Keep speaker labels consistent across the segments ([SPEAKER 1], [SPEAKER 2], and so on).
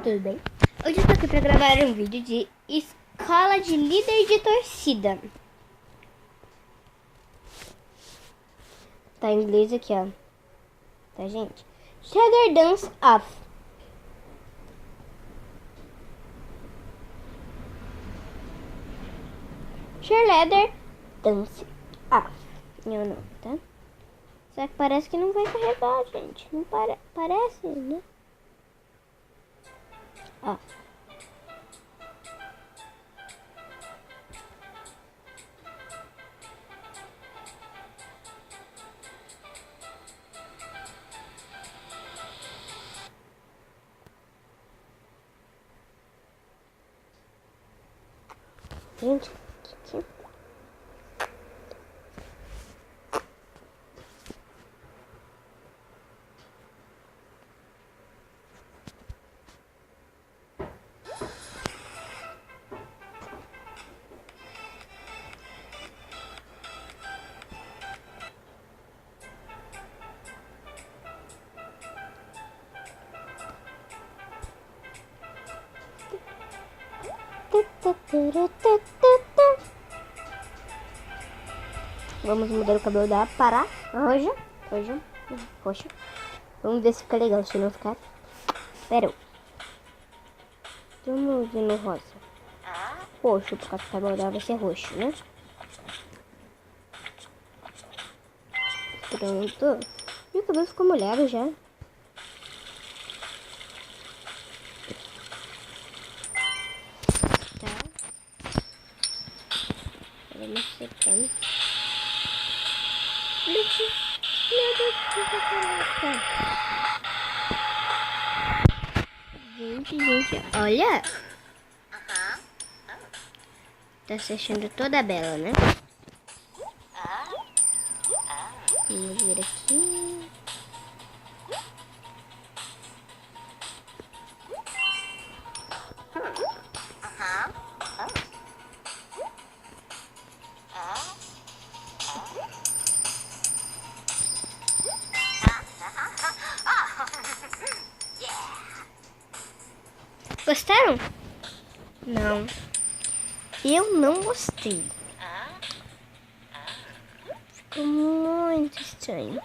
[SPEAKER 1] tudo bem? Hoje eu tô aqui pra gravar um vídeo de escola de líder de torcida. Tá em inglês aqui, ó. Tá, gente? Cheerleader Dance Off. Cheerleader Dance Off. Meu nome, tá? Só que parece que não vai carregar, gente. Não parece, né? Ó. Gente, aqui. Vamos mudar o cabelo dela para roxa. Vamos ver se fica legal, se não ficar. Pera. Vamos ver no rosa. Roxo, porque o cabelo dela vai ser roxo, né? Pronto. E o cabelo ficou molhado já. Vamos secando. Gente, olha. Tá se achando toda bela, né? Vamos ver aqui. Gostaram? Não. Eu não gostei. Ficou muito estranho.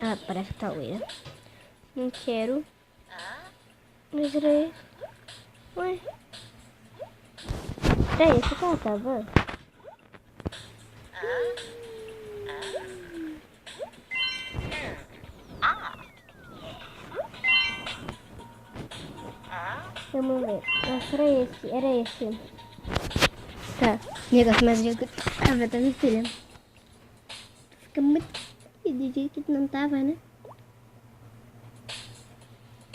[SPEAKER 1] Ah, parece que tá loira. Não quero. Mas era isso. Ué. Era isso que ela tava? Vamos ver. Nossa, era esse. Tá. Negócio mais de que tava, tá, minha filha? Fica muito de jeito que não tava, né?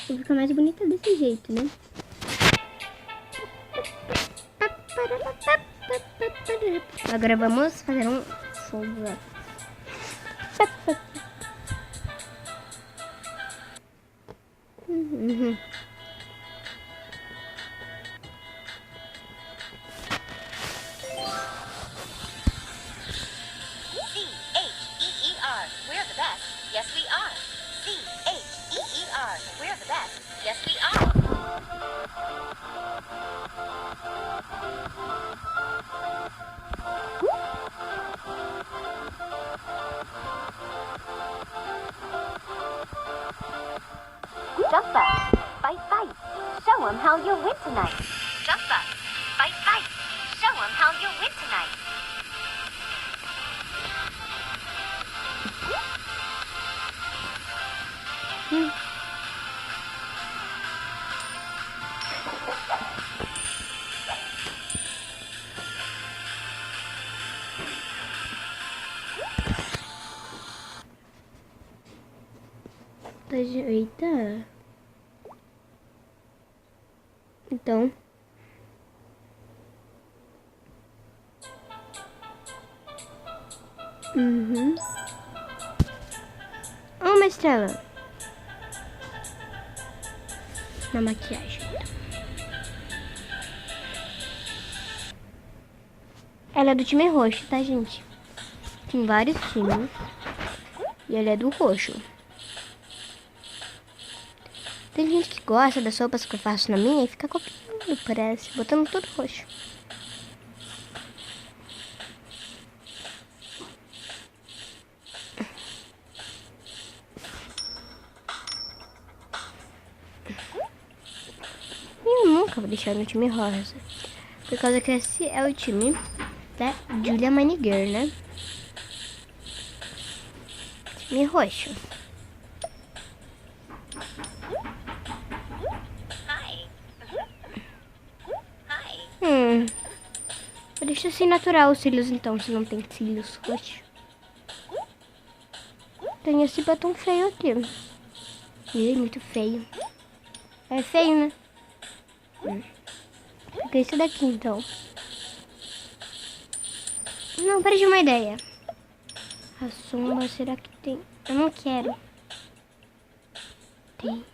[SPEAKER 1] Vou ficar mais bonita desse jeito, né? Agora vamos fazer um fogo.
[SPEAKER 2] We're the best. Yes, we are. C-H-E-E-R. We're the best. Yes, we are. Jump up. Fight, fight. Show 'em how you'll win tonight. Jump up. Fight, fight. Show 'em how you'll win tonight.
[SPEAKER 1] Eita. Então. Ó, uma estrela. Na maquiagem. Ela é do time roxo, tá, gente? Tem vários times. E ela é do roxo. Tem gente que gosta das roupas que eu faço na minha e fica copiando, parece, botando tudo roxo. Eu nunca vou deixar no time rosa, por causa que esse é o time da Julia Manigirl, né? Time roxo. Vou deixar assim natural os cílios então, se não tem cílios roxos. Tem esse batom feio aqui. Ih, muito feio. É feio, né? Fica esse daqui então. Não, perdi uma ideia. A sombra, será que tem? Eu não quero. Tem.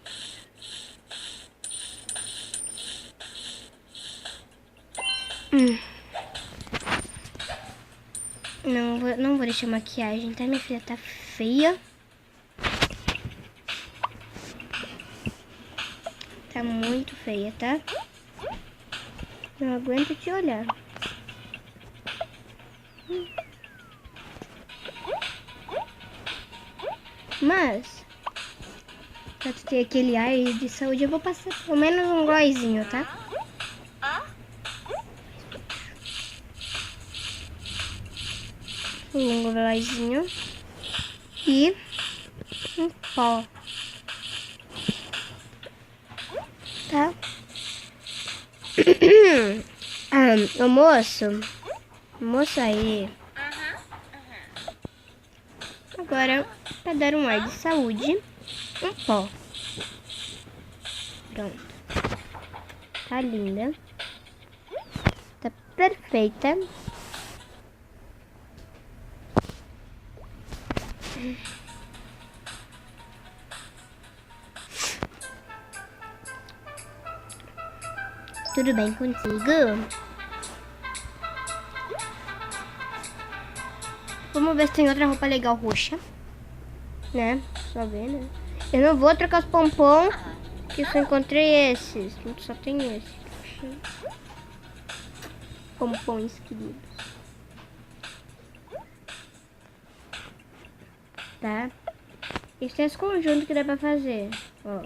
[SPEAKER 1] Não vou deixar maquiagem, tá? Minha filha tá feia. Tá muito feia, tá? Não aguento te olhar. Mas, pra tu ter aquele ar de saúde, eu vou passar pelo menos um glossinho, tá? Um glossinho e um pó, tá? O moço aí. Agora, para dar um ar de saúde, um pó. Pronto. Tá linda. Tá perfeita. Tudo bem contigo? Vamos ver se tem outra roupa legal roxa. Né? Só ver, né? Eu não vou trocar os pompons, que eu só encontrei esses. Só tem esse. Pompons queridos. Tá? Esse é esse conjunto que dá pra fazer. Ó.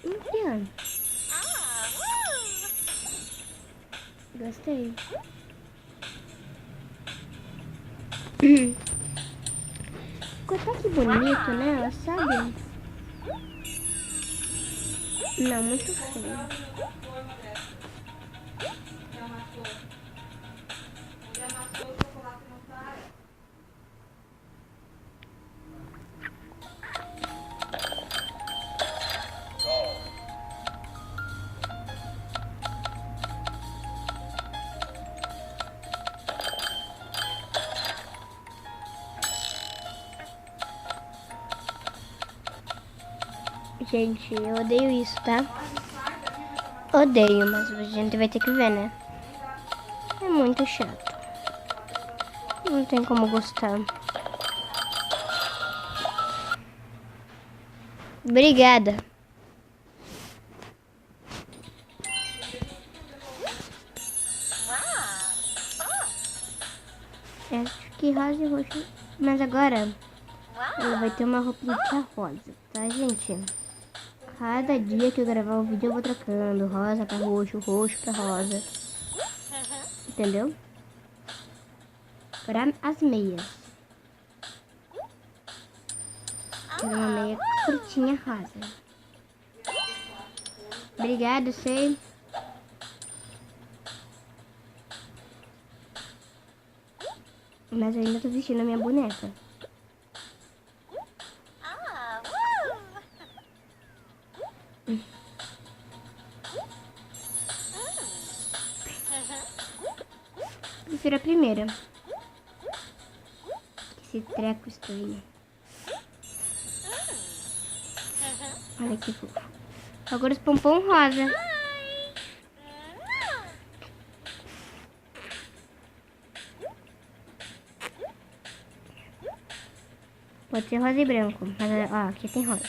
[SPEAKER 1] Então. Gostei. Ficou até que bonito, né? Sabe? Não, muito feio. Gente, eu odeio isso, tá? Odeio, mas a gente vai ter que ver, né? É muito chato. Não tem como gostar. Obrigada. Acho que rosa e roxo. Mas agora ela vai ter uma roupinha rosa, tá, gente? Cada dia que eu gravar o vídeo eu vou trocando rosa pra roxo, roxo pra rosa. Entendeu? Para as meias. Quero uma meia curtinha rosa. Obrigada, sei. Mas eu ainda tô vestindo a minha boneca. Prefiro a primeira. Esse treco estranho. Olha que fofo. Agora os pompom rosa. Pode ser rosa e branco. Mas, ó, aqui tem rosa.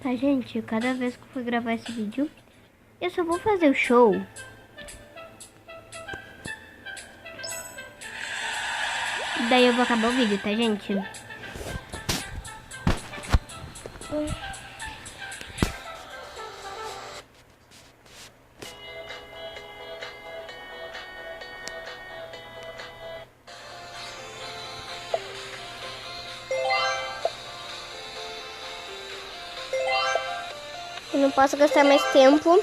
[SPEAKER 1] Tá, gente, cada vez que eu for gravar esse vídeo, eu só vou fazer o show. Daí eu vou acabar o vídeo, tá, gente? Eu não posso gastar mais tempo.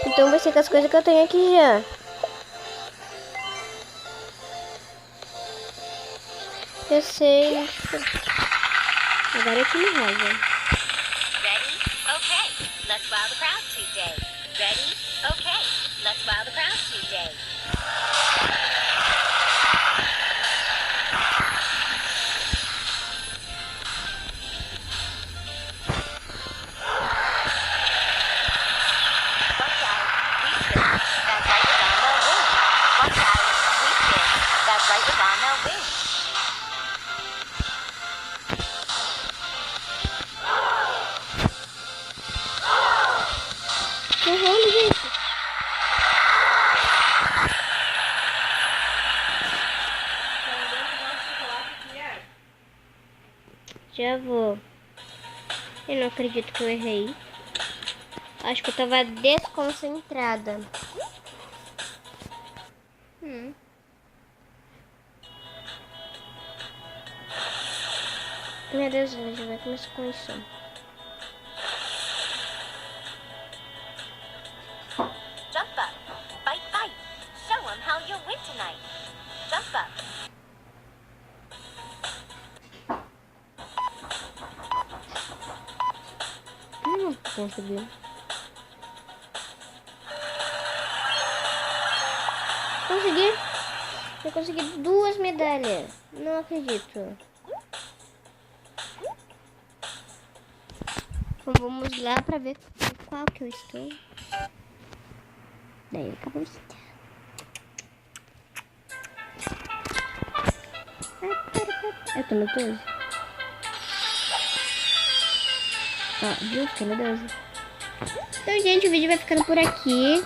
[SPEAKER 1] Então vai ser com as coisas que eu tenho aqui já. Eu sei. Agora é que me rosa.
[SPEAKER 2] Ready? Okay. Let's wow the crowd today. Ready? Okay. Let's wow the crowd today. That's right, Ivana wins.
[SPEAKER 1] Errando, gente. Já vou. Eu não acredito que eu errei. Acho que eu tava desconcentrada. Meu Deus, ela já vai começar com isso.
[SPEAKER 2] Jump up. Fight, fight. Show 'em how you'll win tonight. Jump up.
[SPEAKER 1] Não consegui. Consegui. Eu consegui 2 medalhas. Não acredito. Então vamos lá pra ver qual que eu estou. Daí acabou de estar. Eu tô no 12. Ó, viu? Tô no 12. Então, gente, o vídeo vai ficando por aqui.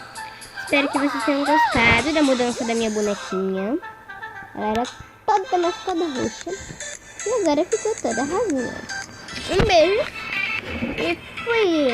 [SPEAKER 1] Espero que vocês tenham gostado da mudança da minha bonequinha. Ela era toda mascada roxa. E agora ficou toda rosinha. Um beijo. E fui!